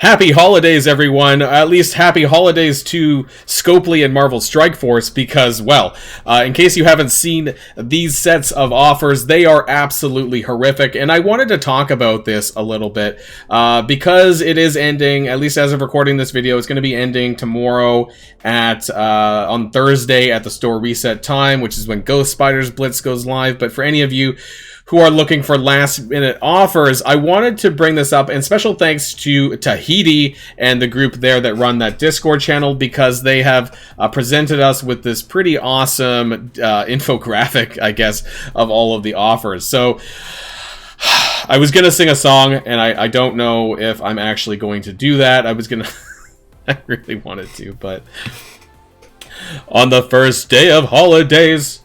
Happy holidays, everyone. At least happy holidays to Scopely and Marvel Strike Force because, well, in case you haven't seen these sets of offers, they are absolutely horrific. And I wanted to talk about this a little bit because it is ending, at least as of recording this video, it's going to be ending tomorrow at on Thursday at the store reset time, which is when Ghost Spiders Blitz goes live. But for any of you who are looking for last-minute offers, I wanted to bring this up, and special thanks to Tahiti and the group there that run that Discord channel, because they have presented us with this pretty awesome infographic, I guess, of all of the offers. So, I was going to sing a song, and I don't know if I'm actually going to do that. I was going to... I really wanted to, but... On the first day of holidays,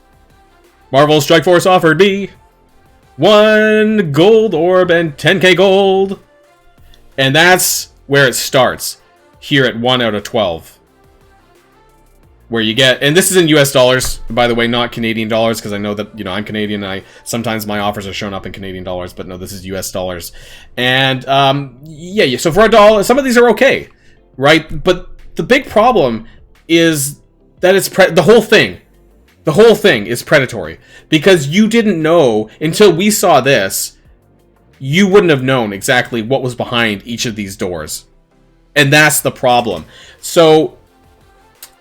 Marvel Strike Force offered me 1 gold orb and 10k gold. And that's where it starts. Here at 1 out of 12. Where you get, and this is in US dollars, by the way, not Canadian dollars, because I know that, you know, I'm Canadian, sometimes my offers are shown up in Canadian dollars, but no, this is US dollars. And, yeah, so for $1, some of these are okay, right? But the big problem is that it's the whole thing. The whole thing is predatory, because you didn't know until we saw this. You wouldn't have known exactly what was behind each of these doors, and that's the problem. So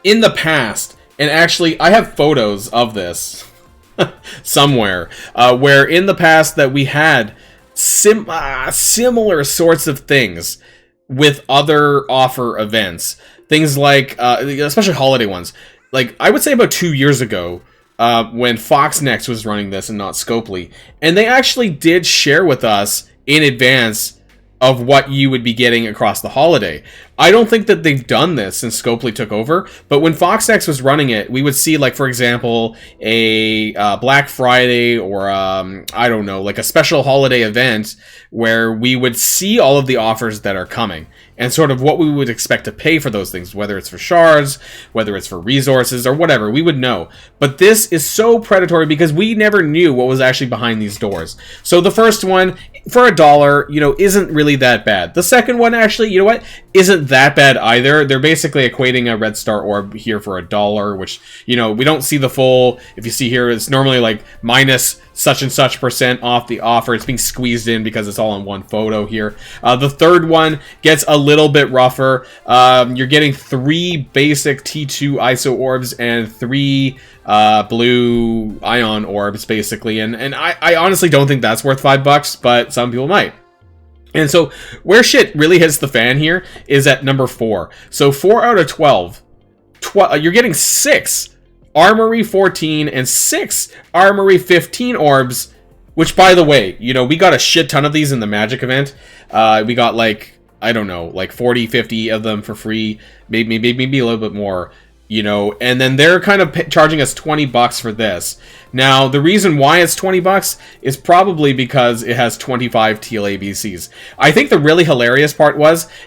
in the past, and actually I have photos of this somewhere, where in the past that we had similar sorts of things with other offer events, things like especially holiday ones. Like, I would say about 2 years ago, when Foxnext was running this and not Scopely, and they actually did share with us in advance of what you would be getting across the holiday. I don't think that they've done this since Scopely took over, but when Foxnext was running it, we would see, like, for example, a Black Friday or, I don't know, like a special holiday event where we would see all of the offers that are coming and sort of what we would expect to pay for those things, whether it's for shards, whether it's for resources, or whatever, we would know. But this is so predatory because we never knew what was actually behind these doors. So the first one, for $1, you know, isn't really that bad. The second one, actually, you know what, isn't that bad either. They're basically equating a red Star Orb here for $1, which, you know, we don't see the full. If you see here, it's normally like minus such and such % off the offer. It's being squeezed in because it's all in one photo here. The third one gets a little bit rougher. You're getting 3 basic T2 ISO orbs and 3 blue ion orbs, basically. And I honestly don't think that's worth $5, but some people might. And so where shit really hits the fan here is at number 4. So 4 out of 12, you're getting 6 Armory 14 and 6 Armory 15 orbs, which, by the way, you know, we got a shit ton of these in the Magic event. We got, like, I don't know, like 40, 50 of them for free, maybe a little bit more, you know, and then they're kind of charging us $20 for this. Now, the reason why it's $20 is probably because it has 25 TLABCs. I think the really hilarious part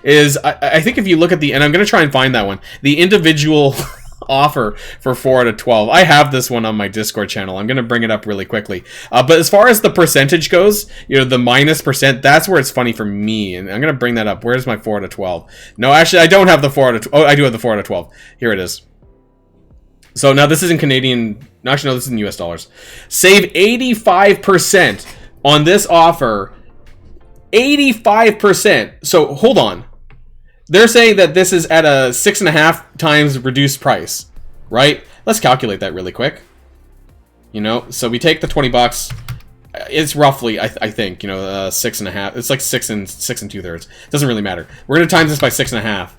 is I think if you look at and I'm going to try and find that one, the individual offer for 4 out of 12. I have this one on my Discord channel. I'm going to bring it up really quickly. But as far as the percentage goes, you know, the minus %, that's where it's funny for me. And I'm going to bring that up. Where's my 4 out of 12? No, actually, I don't have the 4 out of 12. Oh, I do have the 4 out of 12. Here it is. So now this is in Canadian. Actually, no, this is in US dollars. Save 85% on this offer. 85%. So hold on. They're saying that this is at a 6.5 times reduced price, right? Let's calculate that really quick. You know, so we take the $20. It's roughly, I think, you know, 6.5. It's like 6 and 2/3. Doesn't really matter. We're gonna times this by 6.5.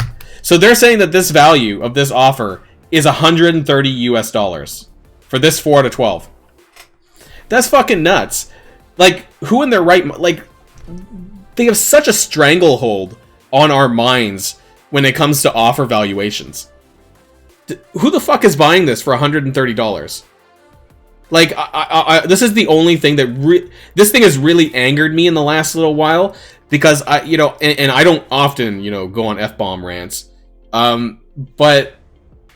So they're saying that this value of this offer is $130 US for this 4 out of 12. That's fucking nuts. Like, who in their right, like, they have such a stranglehold on our minds when it comes to offer valuations. Who the fuck is buying this for $130? Like, this is the only thing that this thing has really angered me in the last little while, because you know, and I don't often, you know, go on F-bomb rants, but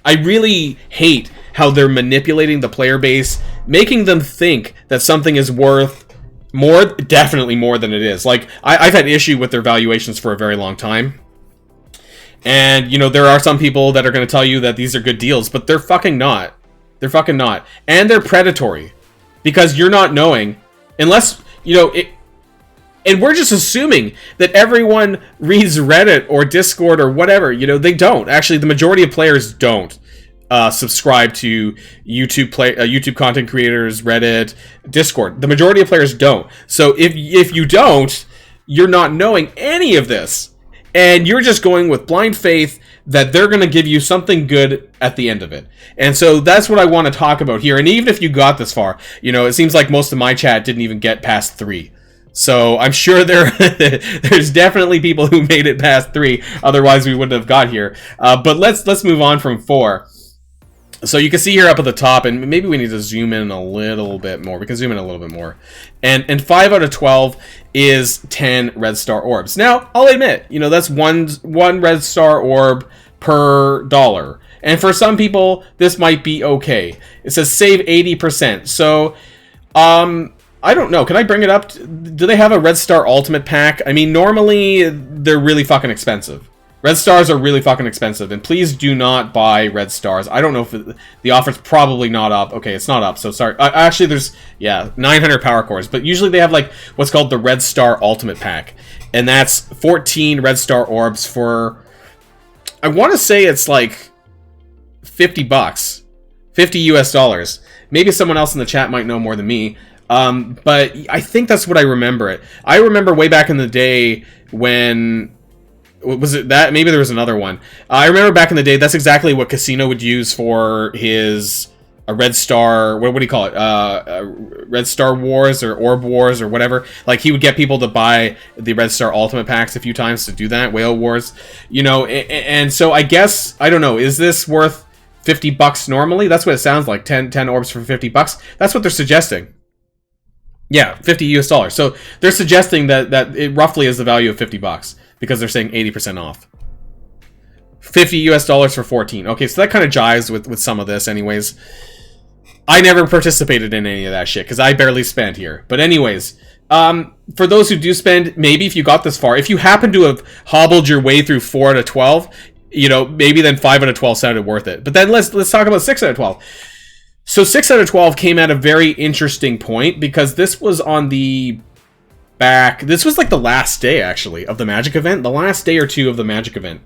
I really hate how they're manipulating the player base, making them think that something is worth definitely more than it is. Like, I've had issue with their valuations for a very long time. And, you know, there are some people that are going to tell you that these are good deals, but they're fucking not. They're fucking not. And they're predatory. Because you're not knowing, unless, you know, and we're just assuming that everyone reads Reddit or Discord or whatever. You know, they don't. Actually, the majority of players don't subscribe to YouTube content creators, Reddit, Discord. The majority of players don't. So if you don't, you're not knowing any of this. And you're just going with blind faith that they're going to give you something good at the end of it. And so that's what I want to talk about here. And even if you got this far, you know, it seems like most of my chat didn't even get past 3. So I'm sure there's definitely people who made it past 3. Otherwise, we wouldn't have got here. But let's move on from 4. So you can see here up at the top, and maybe we need to zoom in a little bit more. We can zoom in a little bit more. And 5 out of 12 is 10 red star orbs. Now, I'll admit, you know, that's one red star orb per dollar. And for some people, this might be okay. It says save 80%. So, I don't know. Can I bring it up? Do they have a red star ultimate pack? I mean, normally, they're really fucking expensive. Red stars are really fucking expensive, and please do not buy red stars. I don't know if the offer's probably not up. Okay, it's not up, so sorry. Actually, there's, 900 power cores, but usually they have, like, what's called the red star ultimate pack, and that's 14 red star orbs for, I want to say it's like $50, 50 US dollars. Maybe someone else in the chat might know more than me, but I think that's what I remember it. I remember way back in the day when... Was it that? Maybe there was another one. I remember back in the day, that's exactly what Casino would use for his Red Star... What do you call it? Red Star Wars or Orb Wars or whatever. Like, he would get people to buy the Red Star Ultimate Packs a few times to do that. Whale Wars. You know, and so I guess... I don't know. Is this worth $50 normally? That's what it sounds like. 10 orbs for $50. That's what they're suggesting. Yeah, 50 US dollars. So they're suggesting that it roughly is the value of $50. Because they're saying 80% off. 50 US dollars for 14. Okay, so that kind of jives with some of this anyways. I never participated in any of that shit, because I barely spent here. But anyways, for those who do spend, maybe if you got this far, if you happen to have hobbled your way through 4 out of 12, you know, maybe then 5 out of 12 sounded worth it. But then let's talk about 6 out of 12. So 6 out of 12 came at a very interesting point, because this was on the... This was like the last day, actually, of the Magic event. The last day or two of the Magic event.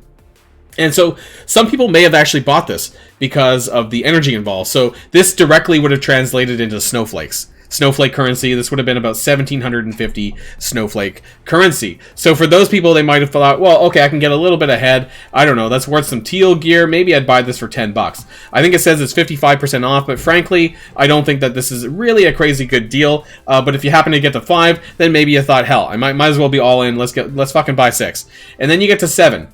And so, some people may have actually bought this because of the energy involved. So, this directly would have translated into snowflakes. Snowflake currency. This would have been about 1,750 snowflake currency. So, for those people, they might have thought, well, okay, I can get a little bit ahead. I don't know, that's worth some teal gear. Maybe I'd buy this for $10. I think it says it's 55% off, but frankly, I don't think that this is really a crazy good deal. But if you happen to get to 5, then maybe you thought, hell, I might as well be all in. Let's fucking buy 6. And then you get to 7.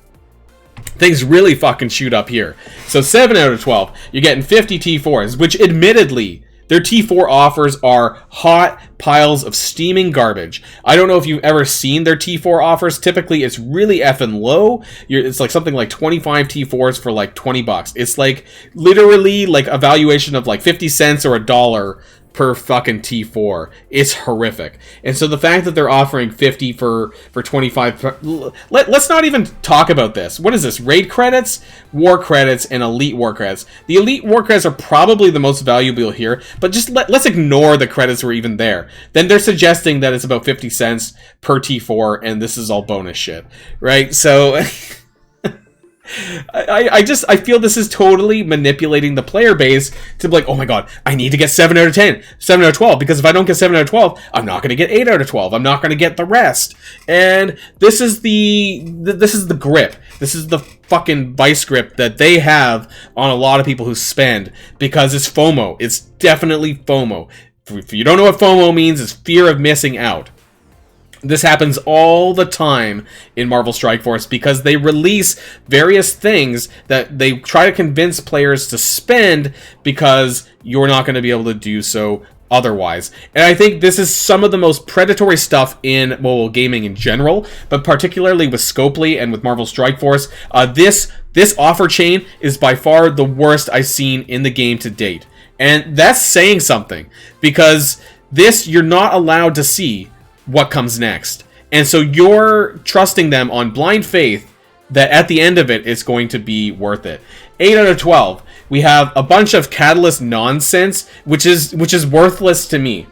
Things really fucking shoot up here. So 7 out of 12, you're getting 50 T4s, which admittedly... Their T4 offers are hot piles of steaming garbage. I don't know if you've ever seen their T4 offers. Typically, it's really effing low. It's like something like 25 T4s for like $20. It's like literally like a valuation of like 50 cents or $1 per fucking T4. It's horrific. And so the fact that they're offering 50 for 25... Let's not even talk about this. What is this? Raid credits, war credits, and elite war credits. The elite war credits are probably the most valuable here, but just let's ignore the credits were even there. Then they're suggesting that it's about 50 cents per T4, and this is all bonus shit. Right? So... I feel this is totally manipulating the player base to be like, oh my god, I need to get 7 out of 10, 7 out of 12, because if I don't get 7 out of 12, I'm not going to get 8 out of 12. I'm not going to get the rest. And this is the grip. This is the fucking vice grip that they have on a lot of people who spend, because it's FOMO. It's definitely FOMO. If you don't know what FOMO means, it's fear of missing out. This happens all the time in Marvel Strike Force because they release various things that they try to convince players to spend because you're not going to be able to do so otherwise. And I think this is some of the most predatory stuff in mobile gaming in general, but particularly with Scopely and with Marvel Strike Force. This offer chain is by far the worst I've seen in the game to date. And that's saying something, because this you're not allowed to see what comes next. And so you're trusting them on blind faith that at the end of it, it's going to be worth it. 8 out of 12. We have a bunch of Catalyst nonsense, which is worthless to me.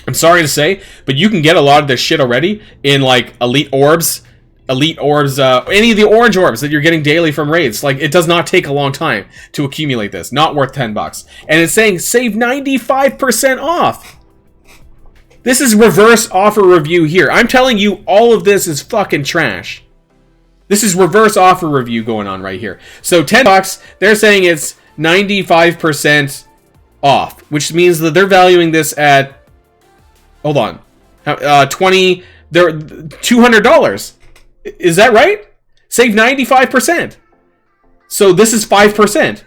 I'm sorry to say, but you can get a lot of this shit already in like Elite Orbs, any of the orange orbs that you're getting daily from raids. Like, it does not take a long time to accumulate this. Not worth $10. And it's saying save 95% off. This is reverse offer review here. I'm telling you, all of this is fucking trash. This is reverse offer review going on right here. So $10, they're saying it's 95% off, which means that they're valuing this at, hold on, they're $200. Is that right? Save 95%. So this is 5%.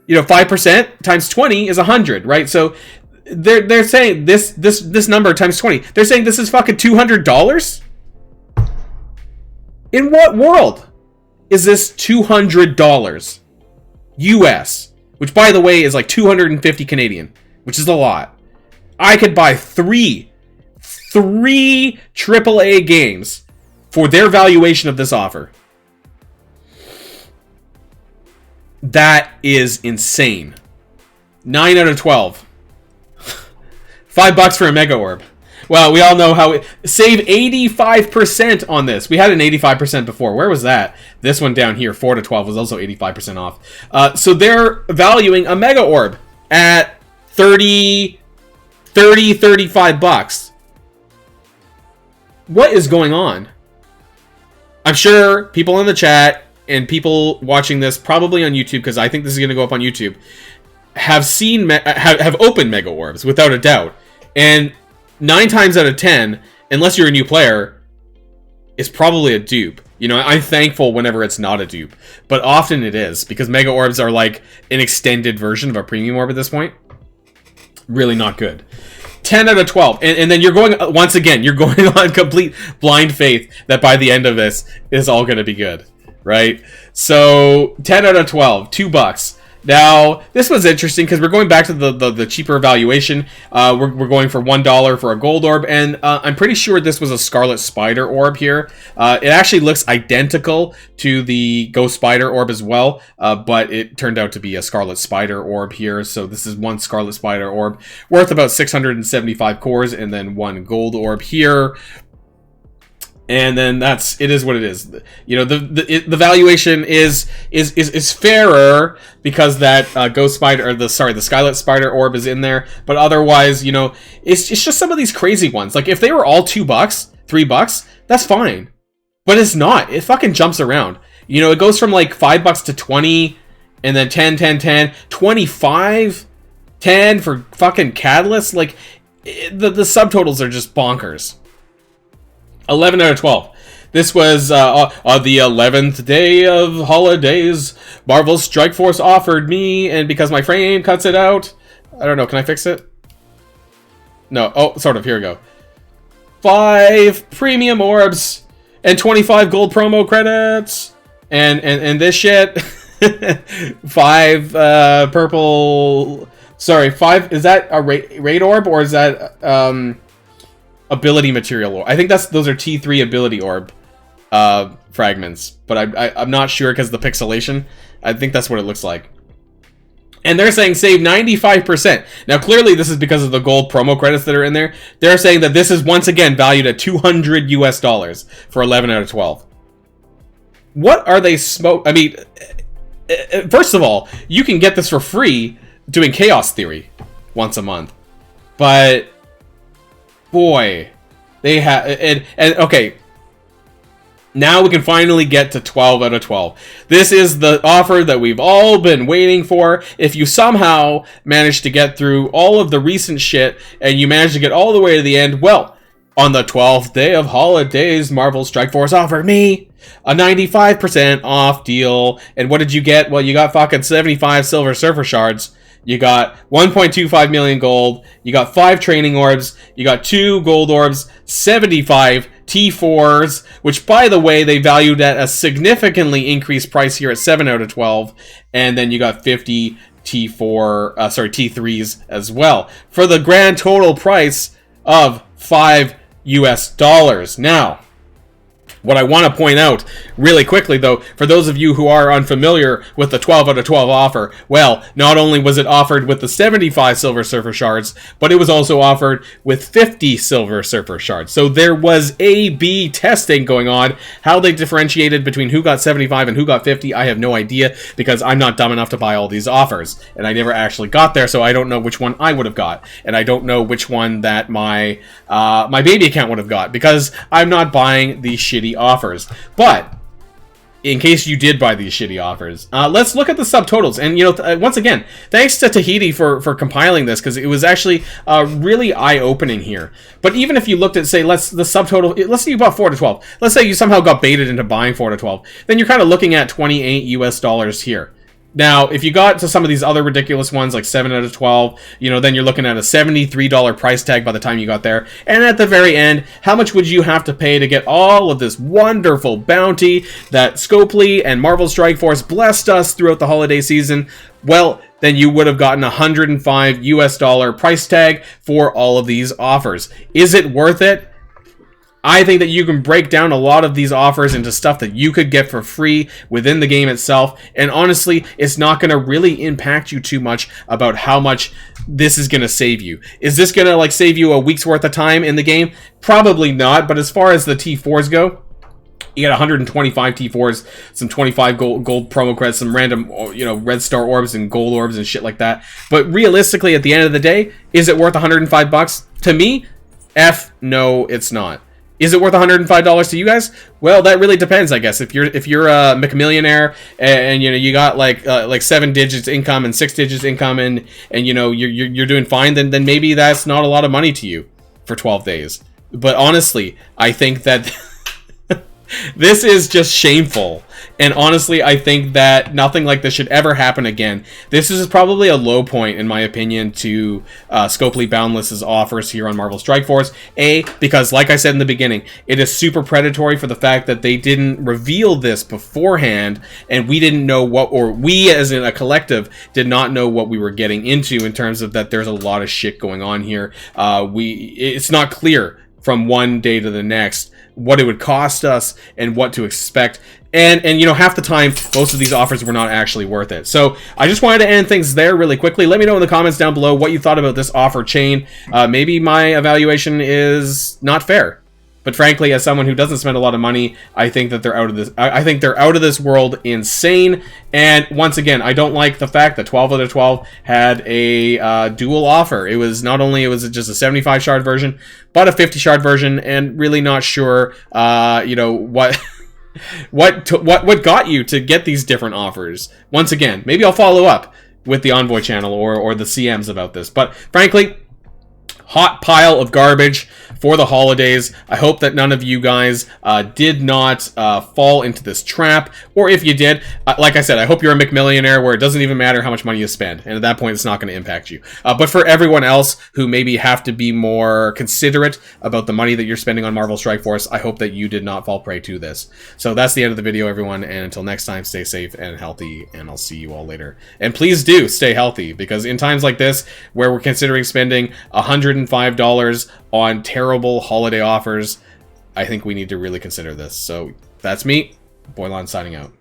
5% times 20 is 100, right? So they're saying this number times 20. They're saying this is fucking $200? In what world is this $200 US? Which, by the way, is like 250 Canadian, which is a lot. I could buy three AAA games for their valuation of this offer. That is insane. 9 out of 12. $5 for a Mega Orb. Well, we all know how save 85% on this. We had an 85% before. Where was that? This one down here, 4 to 12, was also 85% off. So they're valuing a Mega Orb at $35. What is going on? I'm sure people in the chat and people watching this, probably on YouTube, because I think this is going to go up on YouTube, have seen have opened Mega Orbs without a doubt. And 9 times out of 10, unless you're a new player, it's probably a dupe. I'm thankful whenever it's not a dupe, but often it is, because Mega Orbs are like an extended version of a Premium Orb at this point. Really not good. 10 out of 12. And then you're going, once again, you're going on complete blind faith that by the end of this, it's all going to be good, right? So 10 out of 12, $2. Now, this was interesting because we're going back to the cheaper valuation. We're going for $1 for a gold orb, and I'm pretty sure this was a Scarlet Spider orb here. It actually looks identical to the Ghost Spider orb as well, but it turned out to be a Scarlet Spider orb here. So this is one Scarlet Spider orb worth about 675 cores, and then one gold orb here. And then it is what it is. The valuation is fairer because that Ghost Spider, or the Scarlet Spider orb is in there. But otherwise, it's just some of these crazy ones. Like if they were all $2, $3, that's fine. But it's not. It fucking jumps around. It goes from like $5 to 20, and then 10, 10, 10, 25, 10 for fucking Catalyst. Like the subtotals are just bonkers. 11 out of 12. This was on the 11th day of holidays. Marvel's Strike Force offered me, and because my frame cuts it out, I don't know. Can I fix it? No. Oh, sort of. Here we go. 5 premium orbs and 25 gold promo credits, and this shit. 5 purple. Sorry, 5. Is that a raid orb, or is that ability material orb? I think those are T3 ability orb fragments, but I'm not sure because of the pixelation. I think that's what it looks like. And they're saying save 95%. Now clearly this is because of the gold promo credits that are in there. They're saying that this is once again valued at $200 US for 11 out of 12. What are they I mean, first of all, you can get this for free doing Chaos Theory once a month, but boy, they have, and okay, now we can finally get to 12 out of 12. This is the offer that we've all been waiting for. If you somehow manage to get through all of the recent shit, and you manage to get all the way to the end, well, on the 12th day of holidays, Marvel Strike Force offered me a 95% off deal. And what did you get? Well, you got fucking 75 Silver Surfer Shards. You got 1.25 million gold. You got 5 training orbs. You got 2 gold orbs, 75 T4s, which, by the way, they valued at a significantly increased price here at 7 out of 12. And then you got 50 T3s as well, for the grand total price of $5 US. Now, What I want to point out really quickly, though, for those of you who are unfamiliar with the 12 out of 12 offer, well, not only was it offered with the 75 Silver Surfer Shards, but it was also offered with 50 Silver Surfer Shards. So there was A/B testing going on. How they differentiated between who got 75 and who got 50, I have no idea, because I'm not dumb enough to buy all these offers. And I never actually got there, so I don't know which one I would have got. And I don't know which one that my baby account would have got, because I'm not buying these shitty offers. But in case you did buy these shitty offers, let's look at the subtotals. And once again, thanks to Tahiti for compiling this, because it was actually really eye-opening here. But even if you looked at, say, let's say you bought 4 to 12. Let's say you somehow got baited into buying 4 to 12. Then you're kind of looking at $28 here. Now, if you got to some of these other ridiculous ones, like 7 out of 12, then you're looking at a $73 price tag by the time you got there. And at the very end, how much would you have to pay to get all of this wonderful bounty that Scopely and Marvel Strike Force blessed us throughout the holiday season? Well, then you would have gotten $105 price tag for all of these offers. Is it worth it? I think that you can break down a lot of these offers into stuff that you could get for free within the game itself, and honestly, it's not going to really impact you too much about how much this is going to save you. Is this going to save you a week's worth of time in the game? Probably not, but as far as the T4s go, you got 125 T4s, some 25 gold promo credits, some random, red Star Orbs and gold orbs and shit like that. But realistically, at the end of the day, is it worth $105? To me, no, it's not. Is it worth $105 to you guys? Well, that really depends, I guess. If you're a McMillionaire and you got like 7 digits income and 6 digits income and you're doing fine, then maybe that's not a lot of money to you for 12 days. But honestly, I think that this is just shameful. And honestly, I think that nothing like this should ever happen again. This is probably a low point, in my opinion, to Scopely Boundless's offers here on Marvel Strike Force. Because, like I said in the beginning, it is super predatory for the fact that they didn't reveal this beforehand, and we didn't know we as in a collective did not know what we were getting into in terms of that there's a lot of shit going on here. It's not clear from one day to the next what it would cost us and what to expect. And half the time, most of these offers were not actually worth it. So I just wanted to end things there really quickly. Let me know in the comments down below what you thought about this offer chain. Maybe my evaluation is not fair. But frankly, as someone who doesn't spend a lot of money, I think that they're out of this. I think they're out of this world insane. And once again, I don't like the fact that 12 out of 12 had a dual offer. It was not only just a 75 shard version, but a 50 shard version, and really not sure, what. What got you to get these different offers? Once again, maybe I'll follow up with the Envoy channel or the CMs about this. But frankly, hot pile of garbage for the holidays. I hope that none of you guys did not fall into this trap, or if you did, like I said, I hope you're a McMillionaire where it doesn't even matter how much money you spend, and at that point it's not going to impact you. But for everyone else who maybe have to be more considerate about the money that you're spending on Marvel Strike Force, I hope that you did not fall prey to this. So that's the end of the video, everyone, and until next time, stay safe and healthy, and I'll see you all later. And please do stay healthy, because in times like this, where we're considering spending $105 on terrible holiday offers, I think we need to really consider this. So that's me, Boilon, signing out.